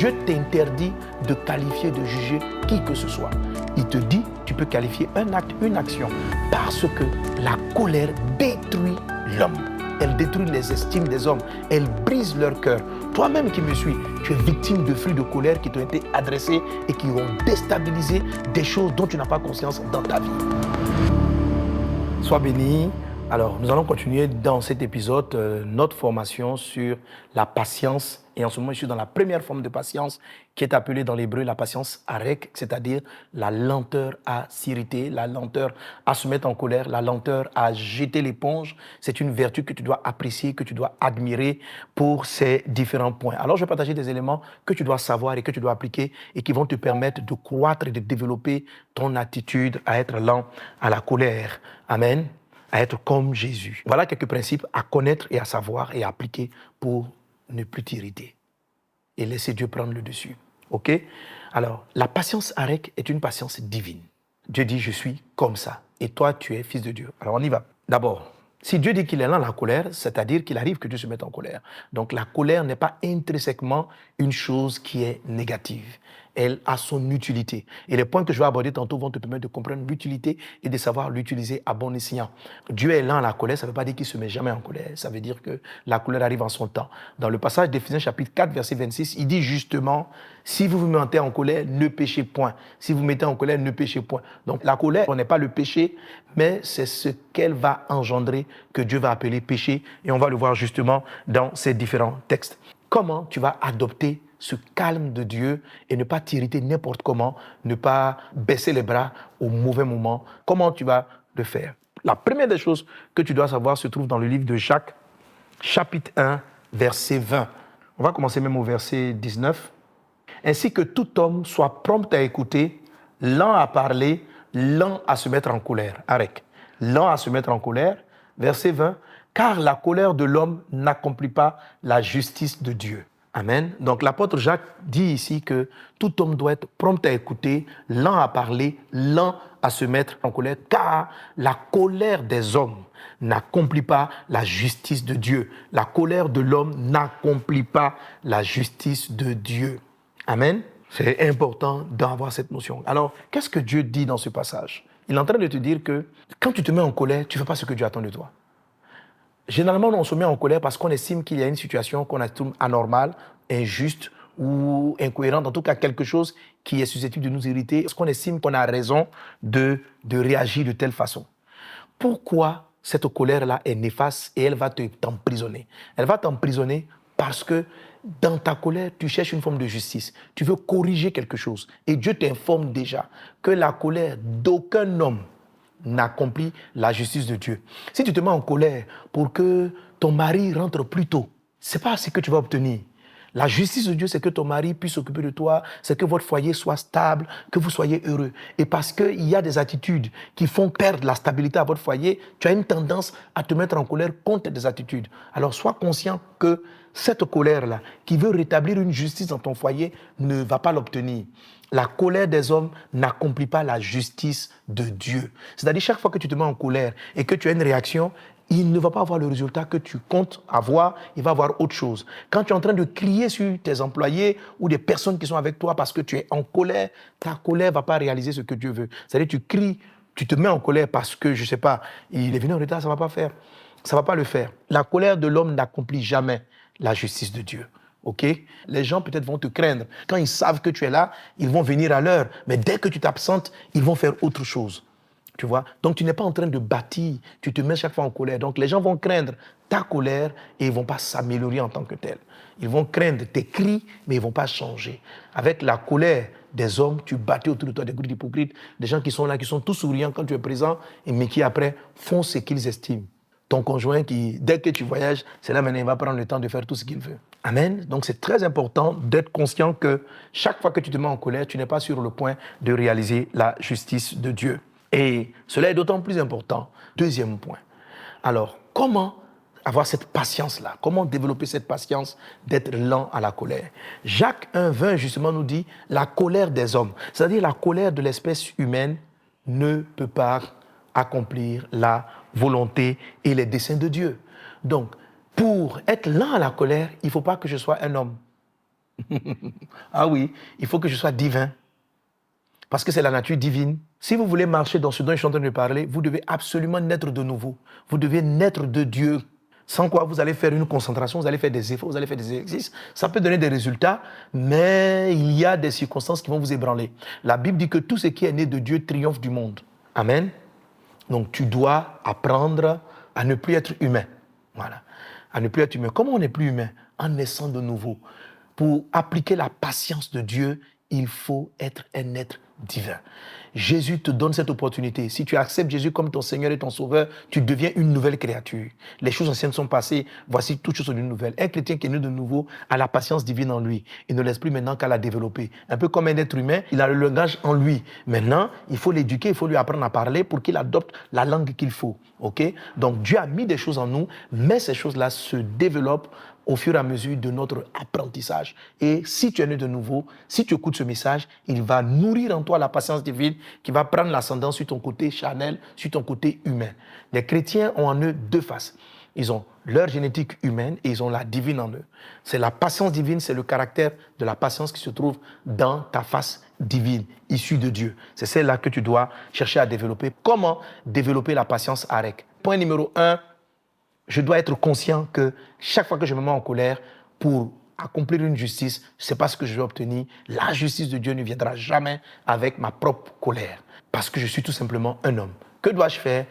Dieu t'interdit de qualifier, de juger qui que ce soit. Il te dit, tu peux qualifier un acte, une action, parce que la colère détruit l'homme. Elle détruit les estimes des hommes. Elle brise leur cœur. Toi-même qui me suis, tu es victime de flux de colère qui t'ont été adressés et qui ont déstabilisé des choses dont tu n'as pas conscience dans ta vie. Sois béni. Alors, nous allons continuer dans cet épisode notre formation sur la patience. Et en ce moment, je suis dans la première forme de patience qui est appelée dans l'hébreu la patience arek, c'est-à-dire la lenteur à s'irriter, la lenteur à se mettre en colère, la lenteur à jeter l'éponge. C'est une vertu que tu dois apprécier, que tu dois admirer pour ces différents points. Alors, je vais partager des éléments que tu dois savoir et que tu dois appliquer et qui vont te permettre de croître et de développer ton attitude à être lent à la colère. Amen. À être comme Jésus. Voilà quelques principes à connaître et à savoir et à appliquer pour ne plus t'irriter et laisser Dieu prendre le dessus. OK? Alors, la patience arek est une patience divine. Dieu dit, je suis comme ça. Et toi, tu es fils de Dieu. Alors, on y va. D'abord, si Dieu dit qu'il est lent à la colère, c'est-à-dire qu'il arrive que Dieu se mette en colère. Donc, la colère n'est pas intrinsèquement une chose qui est négative. Elle a son utilité. Et les points que je vais aborder tantôt vont te permettre de comprendre l'utilité et de savoir l'utiliser à bon escient. Dieu est lent à la colère, ça ne veut pas dire qu'il ne se met jamais en colère. Ça veut dire que la colère arrive en son temps. Dans le passage d'Éphésiens chapitre 4, verset 26, il dit justement, si vous vous mettez en colère, ne péchez point. Si vous vous mettez en colère, ne péchez point. Donc la colère n'est pas le péché, mais c'est ce qu'elle va engendrer que Dieu va appeler péché. Et on va le voir justement dans ces différents textes. Comment tu vas adopter ce calme de Dieu et ne pas t'irriter n'importe comment, ne pas baisser les bras au mauvais moment. Comment tu vas le faire? La première des choses que tu dois savoir se trouve dans le livre de Jacques, chapitre 1, verset 20. On va commencer même au verset 19. Ainsi que tout homme soit prompt à écouter, lent à parler, lent à se mettre en colère. Arrête. Lent à se mettre en colère. Verset 20. Car la colère de l'homme n'accomplit pas la justice de Dieu. Amen. Donc l'apôtre Jacques dit ici que tout homme doit être prompt à écouter, lent à parler, lent à se mettre en colère, car la colère des hommes n'accomplit pas la justice de Dieu. La colère de l'homme n'accomplit pas la justice de Dieu. Amen. C'est important d'avoir cette notion. Alors, qu'est-ce que Dieu dit dans ce passage? Il est en train de te dire que quand tu te mets en colère, tu ne fais pas ce que Dieu attend de toi. Généralement, on se met en colère parce qu'on estime qu'il y a une situation qu'on estime anormale, injuste ou incohérente, en tout cas quelque chose qui est susceptible de nous irriter, parce qu'on estime qu'on a raison de réagir de telle façon. Pourquoi cette colère-là est néfaste et elle va t'emprisonner? Elle va t'emprisonner parce que dans ta colère, tu cherches une forme de justice. Tu veux corriger quelque chose. Et Dieu t'informe déjà que la colère d'aucun homme n'accomplit la justice de Dieu. Si tu te mets en colère pour que ton mari rentre plus tôt, ce n'est pas ce que tu vas obtenir. La justice de Dieu, c'est que ton mari puisse s'occuper de toi, c'est que votre foyer soit stable, que vous soyez heureux. Et parce qu'il y a des attitudes qui font perdre la stabilité à votre foyer, tu as une tendance à te mettre en colère contre des attitudes. Alors sois conscient que cette colère-là, qui veut rétablir une justice dans ton foyer, ne va pas l'obtenir. La colère des hommes n'accomplit pas la justice de Dieu. C'est-à-dire, chaque fois que tu te mets en colère et que tu as une réaction, il ne va pas avoir le résultat que tu comptes avoir, il va avoir autre chose. Quand tu es en train de crier sur tes employés ou des personnes qui sont avec toi parce que tu es en colère, ta colère ne va pas réaliser ce que Dieu veut. C'est-à-dire, tu cries, tu te mets en colère parce que, je ne sais pas, il est venu en retard, ça ne va pas faire. Ça ne va pas le faire. La colère de l'homme n'accomplit jamais la justice de Dieu. Ok? Les gens peut-être vont te craindre. Quand ils savent que tu es là, ils vont venir à l'heure. Mais dès que tu t'absentes, ils vont faire autre chose. Tu vois? Donc tu n'es pas en train de bâtir. Tu te mets chaque fois en colère. Donc les gens vont craindre ta colère et ils ne vont pas s'améliorer en tant que tel. Ils vont craindre tes cris, mais ils ne vont pas changer. Avec la colère des hommes, tu bâtis autour de toi des groupes d'hypocrites, des gens qui sont là, qui sont tous souriants quand tu es présent, mais qui après font ce qu'ils estiment. Ton conjoint qui, dès que tu voyages, c'est là maintenant il va prendre le temps de faire tout ce qu'il veut. Amen. Donc c'est très important d'être conscient que chaque fois que tu te mets en colère, tu n'es pas sur le point de réaliser la justice de Dieu. Et cela est d'autant plus important. Deuxième point. Alors, comment avoir cette patience-là? Comment développer cette patience d'être lent à la colère? Jacques 1,20 justement nous dit la colère des hommes. C'est-à-dire la colère de l'espèce humaine ne peut pas accomplir la volonté et les desseins de Dieu. Donc, pour être lent à la colère, il ne faut pas que je sois un homme. Ah oui, il faut que je sois divin. Parce que c'est la nature divine. Si vous voulez marcher dans ce dont je suis en train de parler, vous devez absolument naître de nouveau. Vous devez naître de Dieu. Sans quoi vous allez faire une concentration, vous allez faire des efforts, vous allez faire des exercices. Ça peut donner des résultats, mais il y a des circonstances qui vont vous ébranler. La Bible dit que tout ce qui est né de Dieu triomphe du monde. Amen. Donc tu dois apprendre à ne plus être humain. Voilà. À ne plus être humain. Comment on n'est plus humain? En naissant de nouveau. Pour appliquer la patience de Dieu, il faut être un être divin. Jésus te donne cette opportunité. Si tu acceptes Jésus comme ton Seigneur et ton Sauveur, tu deviens une nouvelle créature. Les choses anciennes sont passées, voici toutes choses sont devenues nouvelles. Un chrétien qui est né de nouveau a la patience divine en lui. Il ne laisse plus maintenant qu'à la développer. Un peu comme un être humain, il a le langage en lui. Maintenant, il faut l'éduquer, il faut lui apprendre à parler pour qu'il adopte la langue qu'il faut. Okay? Donc Dieu a mis des choses en nous, mais ces choses-là se développent au fur et à mesure de notre apprentissage. Et si tu es né de nouveau, si tu écoutes ce message, il va nourrir en toi la patience divine qui va prendre l'ascendant sur ton côté charnel, sur ton côté humain. Les chrétiens ont en eux deux faces. Ils ont leur génétique humaine et ils ont la divine en eux. C'est la patience divine, c'est le caractère de la patience qui se trouve dans ta face divine, issue de Dieu. C'est celle-là que tu dois chercher à développer. Comment développer la patience arec? Point numéro 1, je dois être conscient que chaque fois que je me mets en colère pour accomplir une justice, c'est pas ce que je vais obtenir. La justice de Dieu ne viendra jamais avec ma propre colère, parce que je suis tout simplement un homme. Que dois-je faire?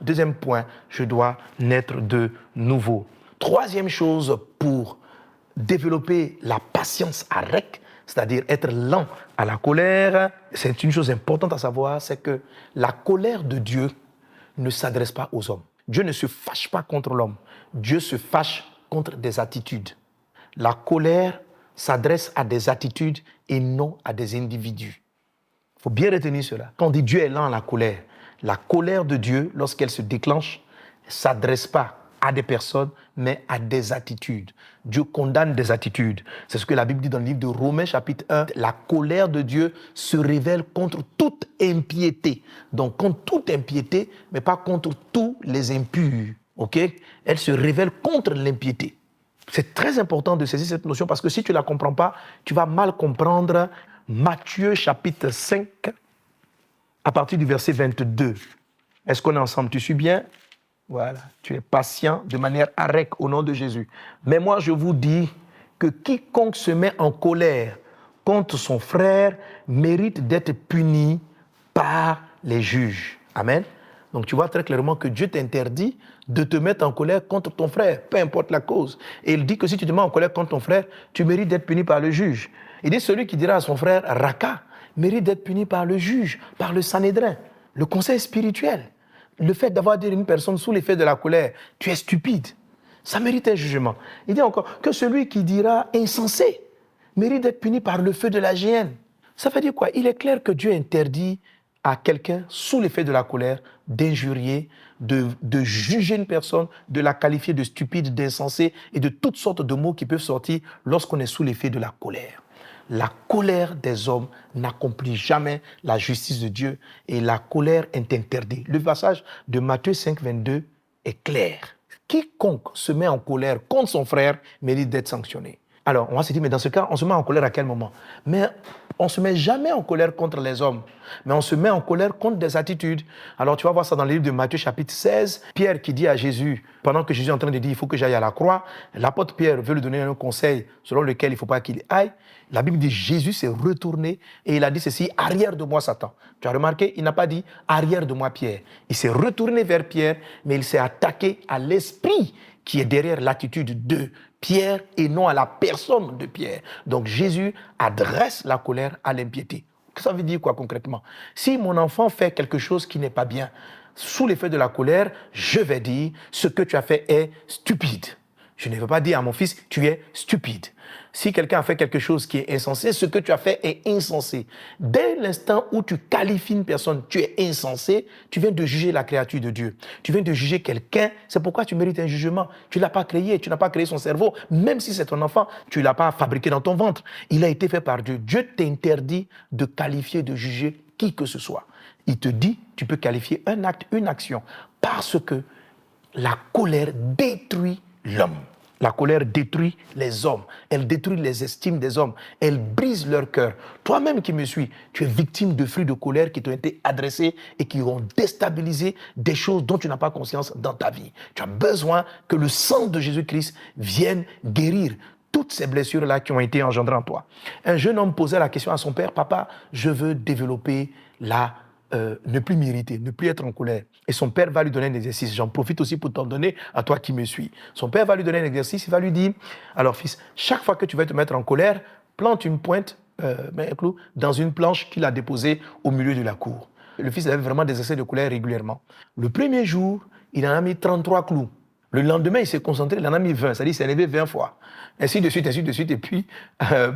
Deuxième point, je dois naître de nouveau. Troisième chose pour développer la patience arec, c'est-à-dire être lent à la colère, c'est une chose importante à savoir, c'est que la colère de Dieu ne s'adresse pas aux hommes. Dieu ne se fâche pas contre l'homme. Dieu se fâche contre des attitudes. La colère s'adresse à des attitudes et non à des individus. Il faut bien retenir cela. Quand on dit Dieu est lent à la colère de Dieu, lorsqu'elle se déclenche, ne s'adresse pas à des personnes, mais à des attitudes. Dieu condamne des attitudes. C'est ce que la Bible dit dans le livre de Romains, chapitre 1. La colère de Dieu se révèle contre toute impiété. Donc, contre toute impiété, mais pas contre tous les impurs. Okay? Elle se révèle contre l'impiété. C'est très important de saisir cette notion parce que si tu ne la comprends pas, tu vas mal comprendre Matthieu, chapitre 5, à partir du verset 22. Est-ce qu'on est ensemble? Tu suis bien? Voilà, tu es patient de manière arec au nom de Jésus. Mais moi, je vous dis que quiconque se met en colère contre son frère mérite d'être puni par les juges. Amen. Donc tu vois très clairement que Dieu t'interdit de te mettre en colère contre ton frère, peu importe la cause. Et il dit que si tu te mets en colère contre ton frère, tu mérites d'être puni par le juge. Il dit celui qui dira à son frère « Raka » mérite d'être puni par le juge, par le Sanhédrin, le conseil spirituel. Le fait d'avoir dit à une personne sous l'effet de la colère, tu es stupide, ça mérite un jugement. Il dit encore que celui qui dira insensé mérite d'être puni par le feu de la géhenne. Ça veut dire quoi? Il est clair que Dieu interdit à quelqu'un sous l'effet de la colère d'injurier, de juger une personne, de la qualifier de stupide, d'insensé et de toutes sortes de mots qui peuvent sortir lorsqu'on est sous l'effet de la colère. La colère des hommes n'accomplit jamais la justice de Dieu et la colère est interdite. Le passage de Matthieu 5, 22 est clair. Quiconque se met en colère contre son frère mérite d'être sanctionné. Alors, on va se dire, mais dans ce cas, on se met en colère à quel moment? Mais on ne se met jamais en colère contre les hommes, mais on se met en colère contre des attitudes. Alors, tu vas voir ça dans le livre de Matthieu, chapitre 16. Pierre qui dit à Jésus, pendant que Jésus est en train de dire, il faut que j'aille à la croix, l'apôtre Pierre veut lui donner un conseil selon lequel il ne faut pas qu'il aille. La Bible dit, Jésus s'est retourné et il a dit ceci, arrière de moi, Satan. Tu as remarqué, il n'a pas dit, arrière de moi, Pierre. Il s'est retourné vers Pierre, mais il s'est attaqué à l'esprit qui est derrière l'attitude de Pierre et non à la personne de Pierre. Donc Jésus adresse la colère à l'impiété. Ça veut dire quoi concrètement? Si mon enfant fait quelque chose qui n'est pas bien, sous l'effet de la colère, je vais dire ce que tu as fait est stupide. Je ne vais pas dire à mon fils, tu es stupide. Si quelqu'un a fait quelque chose qui est insensé, ce que tu as fait est insensé. Dès l'instant où tu qualifies une personne, tu es insensé, tu viens de juger la créature de Dieu. Tu viens de juger quelqu'un, c'est pourquoi tu mérites un jugement. Tu ne l'as pas créé, tu n'as pas créé son cerveau. Même si c'est ton enfant, tu ne l'as pas fabriqué dans ton ventre. Il a été fait par Dieu. Dieu t'interdit de qualifier, de juger qui que ce soit. Il te dit, tu peux qualifier un acte, une action, parce que la colère détruit l'homme. La colère détruit les hommes. Elle détruit les estimes des hommes. Elle brise leur cœur. Toi-même qui me suis, tu es victime de fruits de colère qui t'ont été adressés et qui ont déstabilisé des choses dont tu n'as pas conscience dans ta vie. Tu as besoin que le sang de Jésus-Christ vienne guérir toutes ces blessures-là qui ont été engendrées en toi. Un jeune homme posait la question à son père, « Papa, je veux développer ne plus m'irriter, ne plus être en colère. » Et son père va lui donner un exercice. J'en profite aussi pour t'en donner à toi qui me suis. Son père va lui donner un exercice, il va lui dire, « Alors fils, chaque fois que tu vas te mettre en colère, plante une pointe, un clou, dans une planche qu'il a déposée au milieu de la cour. » Le fils avait vraiment des excès de colère régulièrement. Le premier jour, il en a mis 33 clous. Le lendemain, il s'est concentré, il en a mis 20, c'est-à-dire qu'il s'est élevé 20 fois. Ainsi de suite, ainsi de suite. Et puis,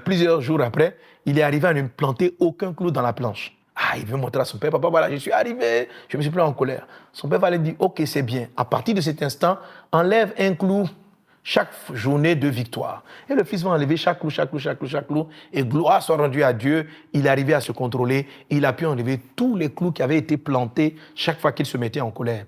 plusieurs jours après, il est arrivé à ne planter aucun clou dans la planche. Ah, il veut montrer à son père, « Papa, voilà, je suis arrivé, je me suis plus en colère. » Son père va lui dire, « Ok, c'est bien. À partir de cet instant, enlève un clou chaque journée de victoire. » Et le fils va enlever chaque clou, chaque clou, chaque clou, chaque clou. Et gloire soit rendue à Dieu, il est arrivé à se contrôler. Il a pu enlever tous les clous qui avaient été plantés chaque fois qu'il se mettait en colère.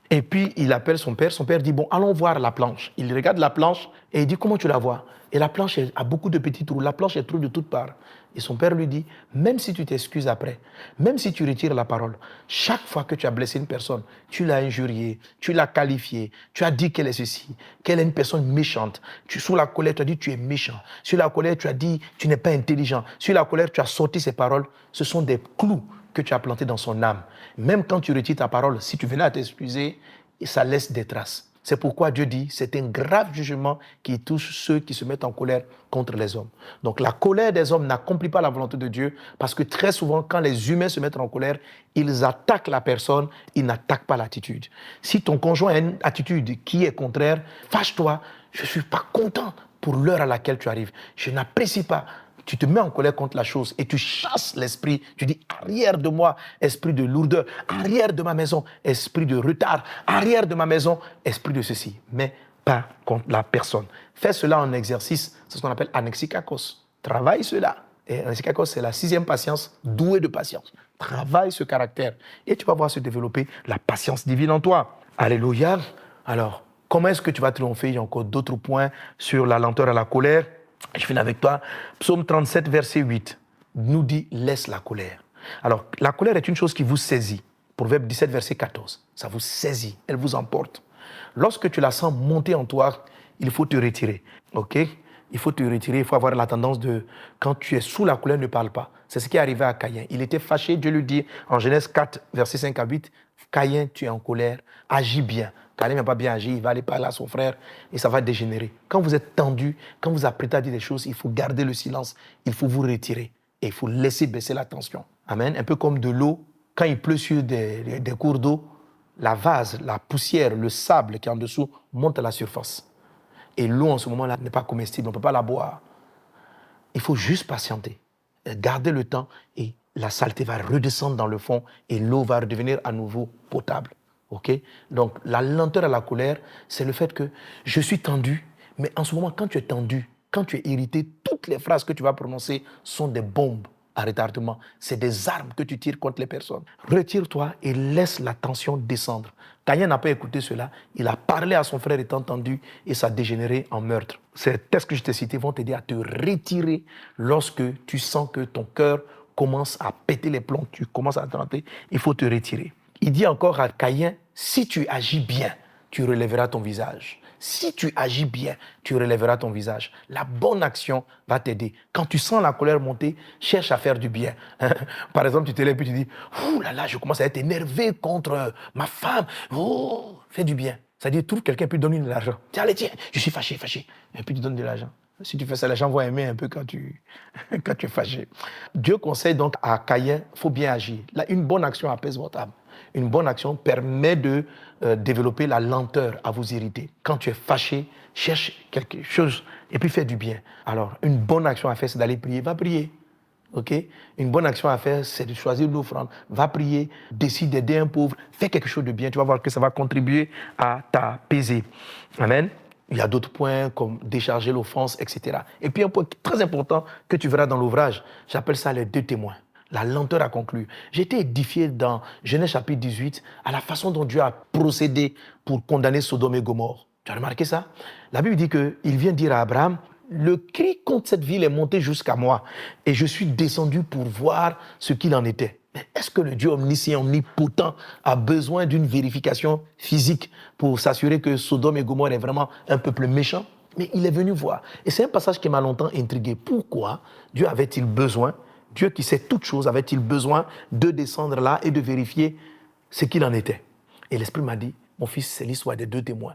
Et puis, il appelle son père. Son père dit, « Bon, allons voir la planche. » Il regarde la planche et il dit, « Comment tu la vois ?» Et la planche a beaucoup de petits trous. La planche est trou de toutes parts. Et son père lui dit, « Même si tu t'excuses après, même si tu retires la parole, chaque fois que tu as blessé une personne, tu l'as injuriée, tu l'as qualifiée, tu as dit qu'elle est ceci, qu'elle est une personne méchante. Sous la colère, tu as dit, tu es méchant. Sur la colère, tu as dit, tu n'es pas intelligent. Sur la colère, tu as sorti ces paroles. Ce sont des clous que tu as plantés dans son âme. Même quand tu retires ta parole, si tu venais à t'excuser, ça laisse des traces. » C'est pourquoi Dieu dit, c'est un grave jugement qui touche ceux qui se mettent en colère contre les hommes. Donc la colère des hommes n'accomplit pas la volonté de Dieu parce que très souvent, quand les humains se mettent en colère, ils attaquent la personne, ils n'attaquent pas l'attitude. Si ton conjoint a une attitude qui est contraire, fâche-toi, je ne suis pas content pour l'heure à laquelle tu arrives. Je n'apprécie pas. Tu te mets en colère contre la chose et tu chasses l'esprit. Tu dis, arrière de moi, esprit de lourdeur. Arrière de ma maison, esprit de retard. Arrière de ma maison, esprit de ceci. Mais pas contre la personne. Fais cela en exercice. C'est ce qu'on appelle anexikakos. Travaille cela. Et anexikakos, c'est la 6e patience, douée de patience. Travaille ce caractère. Et tu vas voir se développer la patience divine en toi. Alléluia. Alors, comment est-ce que tu vas triompher? Il y a encore d'autres points sur la lenteur à la colère. Je finis avec toi. Psaume 37, verset 8, nous dit « Laisse la colère ». Alors, la colère est une chose qui vous saisit. Proverbe 17, verset 14, ça vous saisit, elle vous emporte. Lorsque tu la sens monter en toi, il faut te retirer. Ok? Il faut te retirer, il faut avoir la tendance de, quand tu es sous la colère, ne parle pas. C'est ce qui est arrivé à Caïn. Il était fâché, Dieu lui dit en Genèse 4, verset 5 à 8, « Caïn, tu es en colère, agis bien ». Caïn n'a pas bien agi, il va aller parler à son frère et ça va dégénérer. Quand vous êtes tendu, quand vous apprêtez à dire des choses, il faut garder le silence, il faut vous retirer et il faut laisser baisser la tension. Amen. Un peu comme de l'eau, quand il pleut sur des cours d'eau, la vase, la poussière, le sable qui est en dessous monte à la surface. Et l'eau en ce moment-là n'est pas comestible, on ne peut pas la boire. Il faut juste patienter, garder le temps et la saleté va redescendre dans le fond et l'eau va redevenir à nouveau potable. Okay? Donc, la lenteur à la colère, c'est le fait que je suis tendu, mais en ce moment, quand tu es tendu, quand tu es irrité, toutes les phrases que tu vas prononcer sont des bombes à retardement. C'est des armes que tu tires contre les personnes. Retire-toi et laisse la tension descendre. Caïn n'a pas écouté cela. Il a parlé à son frère étant tendu et ça a dégénéré en meurtre. Ces textes que je t'ai cités vont t'aider à te retirer lorsque tu sens que ton cœur commence à péter les plombs, tu commences à tenter, il faut te retirer. Il dit encore à Caïn, si tu agis bien, tu relèveras ton visage. Si tu agis bien, tu relèveras ton visage. La bonne action va t'aider. Quand tu sens la colère monter, cherche à faire du bien. Par exemple, tu te lèves et tu dis, « Ouh là là, je commence à être énervé contre ma femme. Oh, fais du bien. » C'est-à-dire, trouve quelqu'un puis donne-lui de l'argent. Tiens, allez, tiens, je suis fâché. Et puis tu donnes de l'argent. Si tu fais ça, les gens vont aimer un peu quand tu es fâché. Dieu conseille donc à Caïn, il faut bien agir. Là, une bonne action apaise votre âme. Une bonne action permet de développer la lenteur à vous irriter. Quand tu es fâché, cherche quelque chose et puis fais du bien. Alors, une bonne action à faire, c'est d'aller prier. Va prier. Okay? Une bonne action à faire, c'est de choisir l'offrande. Va prier, décide d'aider un pauvre. Fais quelque chose de bien. Tu vas voir que ça va contribuer à t'apaiser. Amen. Il y a d'autres points comme décharger l'offense, etc. Et puis un point très important que tu verras dans l'ouvrage, j'appelle ça les 2 témoins. La lenteur à conclure. J'ai été édifié dans Genèse chapitre 18 à la façon dont Dieu a procédé pour condamner Sodome et Gomorrhe. Tu as remarqué ça? La Bible dit qu'il vient dire à Abraham, le cri contre cette ville est monté jusqu'à moi et je suis descendu pour voir ce qu'il en était. Mais est-ce que le Dieu omniscient, omnipotent a besoin d'une vérification physique pour s'assurer que Sodome et Gomorrhe est vraiment un peuple méchant? Mais il est venu voir. Et c'est un passage qui m'a longtemps intrigué. Pourquoi Dieu avait-il besoin, Dieu qui sait toutes choses, avait-il besoin de descendre là et de vérifier ce qu'il en était? Et l'Esprit m'a dit, mon fils, c'est l'histoire des 2 témoins.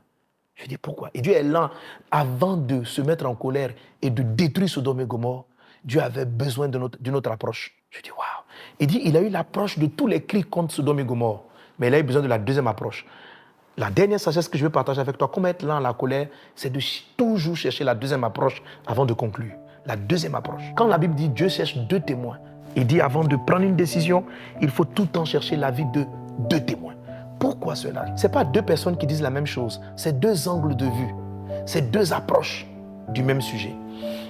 Je dis pourquoi? Et Dieu est lent. Avant de se mettre en colère et de détruire Sodome et Gomorrhe, Dieu avait besoin d'une autre approche. Je dis waouh. Il dit il a eu l'approche de tous les cris contre Sodome et Gomorrhe, mais il a eu besoin de la deuxième approche. La dernière sagesse que je veux partager avec toi, comment être lent à la colère, c'est de toujours chercher la deuxième approche avant de conclure. La deuxième approche. Quand la Bible dit Dieu cherche 2 témoins, il dit avant de prendre une décision, il faut tout le temps chercher l'avis de 2 témoins. Pourquoi cela? Ce n'est pas 2 personnes qui disent la même chose, c'est 2 angles de vue, c'est 2 approches du même sujet.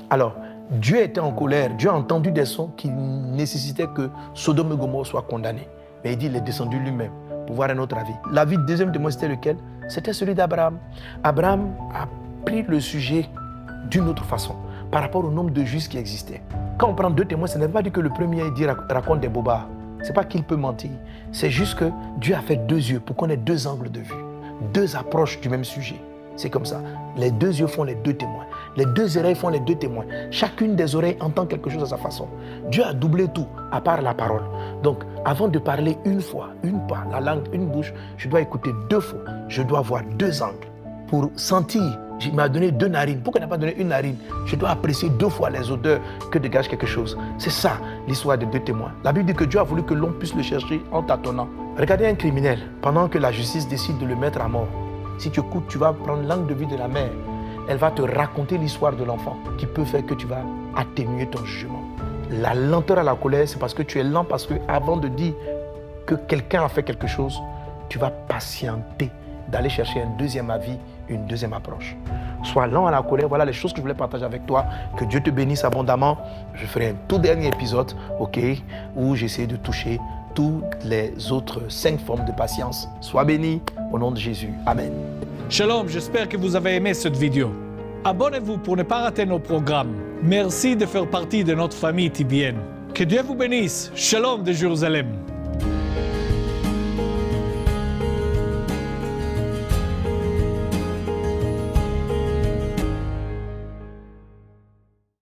Alors, Dieu était en colère, Dieu a entendu des sons qui nécessitaient que Sodome et Gomorrhe soient condamnés. Mais il dit, il est descendu lui-même pour voir un autre avis. L'avis du deuxième témoin, c'était lequel? C'était celui d'Abraham. Abraham a pris le sujet d'une autre façon, par rapport au nombre de juges qui existaient. Quand on prend 2 témoins, ce n'est pas dit que le premier raconte des bobards. Ce n'est pas qu'il peut mentir. C'est juste que Dieu a fait 2 yeux pour qu'on ait 2 angles de vue, 2 approches du même sujet. C'est comme ça. Les 2 yeux font les 2 témoins. Les 2 oreilles font les 2 témoins. Chacune des oreilles entend quelque chose à sa façon. Dieu a doublé tout, à part la parole. Donc, avant de parler une fois, la langue, une bouche, je dois écouter 2 fois. Je dois avoir 2 angles. Pour sentir, il m'a donné 2 narines. Pourquoi il n'a pas donné une narine? Je dois apprécier 2 fois les odeurs que dégage quelque chose. C'est ça, l'histoire des 2 témoins. La Bible dit que Dieu a voulu que l'on puisse le chercher en tâtonnant. Regardez un criminel, pendant que la justice décide de le mettre à mort. Si tu écoutes, tu vas prendre l'angle de vue de la mère. Elle va te raconter l'histoire de l'enfant qui peut faire que tu vas atténuer ton jugement. La lenteur à la colère, c'est parce que tu es lent, parce qu'avant de dire que quelqu'un a fait quelque chose, tu vas patienter d'aller chercher un deuxième avis, une deuxième approche. Sois lent à la colère, voilà les choses que je voulais partager avec toi. Que Dieu te bénisse abondamment. Je ferai un tout dernier épisode, où j'essaie de toucher toutes les autres 5 formes de patience. Sois béni au nom de Jésus. Amen. Shalom, j'espère que vous avez aimé cette vidéo. Abonnez-vous pour ne pas rater nos programmes. Merci de faire partie de notre famille TBN. Que Dieu vous bénisse. Shalom de Jérusalem.